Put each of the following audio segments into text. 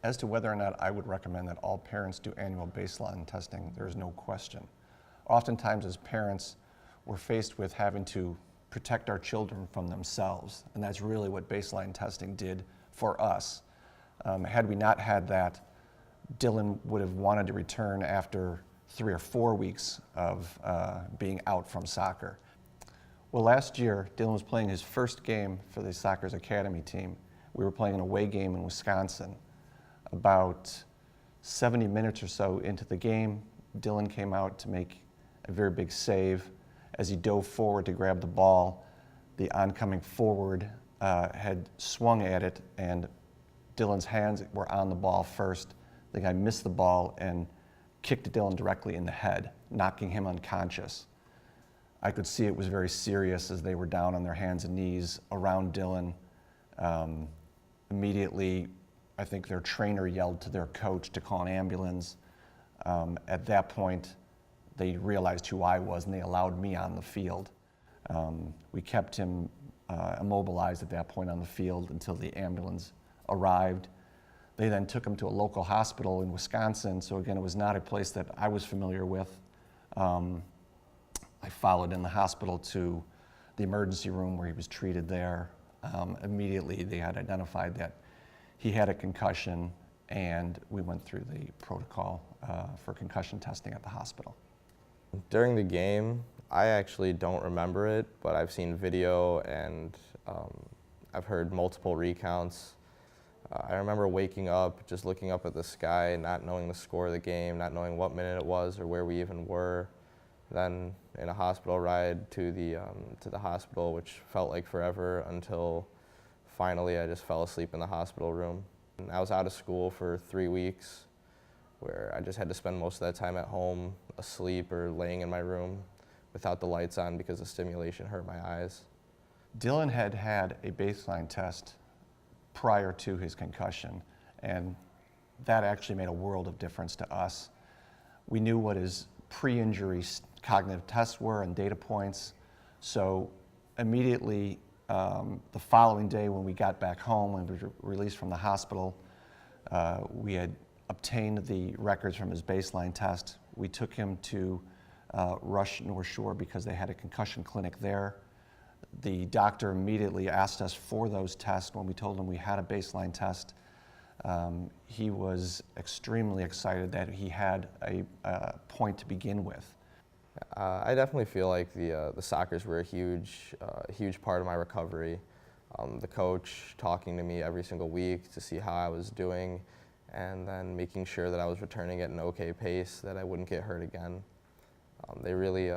As to whether or not I would recommend that all parents do annual baseline testing, there is no question. Oftentimes as parents, we're faced with having to protect our children from themselves, and that's really what baseline testing did for us. Had we not had that, Dylan would have wanted to return after 3 or 4 weeks of being out from soccer. Well, last year, Dylan was playing his first game for the Soccer's Academy team. We were playing an away game in Wisconsin. About 70 minutes or so into the game, Dylan came out to make a very big save. As he dove forward to grab the ball, the oncoming forward had swung at it, and Dylan's hands were on the ball first. The guy missed the ball and kicked Dylan directly in the head, knocking him unconscious. I could see it was very serious as they were down on their hands and knees around Dylan. Immediately, I think their trainer yelled to their coach to call an ambulance. At that point, they realized who I was and they allowed me on the field. We kept him immobilized at that point on the field until the ambulance arrived. They then took him to a local hospital in Wisconsin, so again, it was not a place that I was familiar with. I followed in the hospital to the emergency room where he was treated there. Immediately, they had identified that he had a concussion, and we went through the protocol for concussion testing at the hospital. During the game, I actually don't remember it, but I've seen video and I've heard multiple recounts. I remember waking up, just looking up at the sky, not knowing the score of the game, not knowing what minute it was or where we even were. Then in a hospital ride to the hospital, which felt like forever, until finally I just fell asleep in the hospital room. And I was out of school for 3 weeks, where I just had to spend most of that time at home, asleep or laying in my room without the lights on because the stimulation hurt my eyes. Dylan had had a baseline test prior to his concussion, and that actually made a world of difference to us. We knew what his pre-injury cognitive tests were and data points, so immediately the following day when we got back home, when we were released from the hospital, we had obtained the records from his baseline test. We took him to Rush North Shore because they had a concussion clinic there. The doctor immediately asked us for those tests. When we told him we had a baseline test, he was extremely excited that he had a point to begin with. I definitely feel like the Soccers were a huge part of my recovery. The coach talking to me every single week to see how I was doing, and then making sure that I was returning at an okay pace, that I wouldn't get hurt again. They really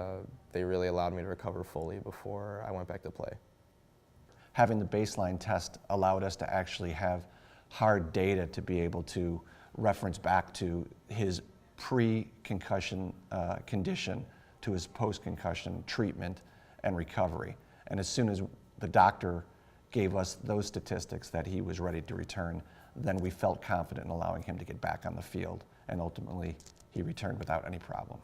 allowed me to recover fully before I went back to play. Having the baseline test allowed us to actually have hard data to be able to reference back to his pre-concussion condition to his post-concussion treatment and recovery. And as soon as the doctor gave us those statistics that he was ready to return, then we felt confident in allowing him to get back on the field, and ultimately he returned without any problem.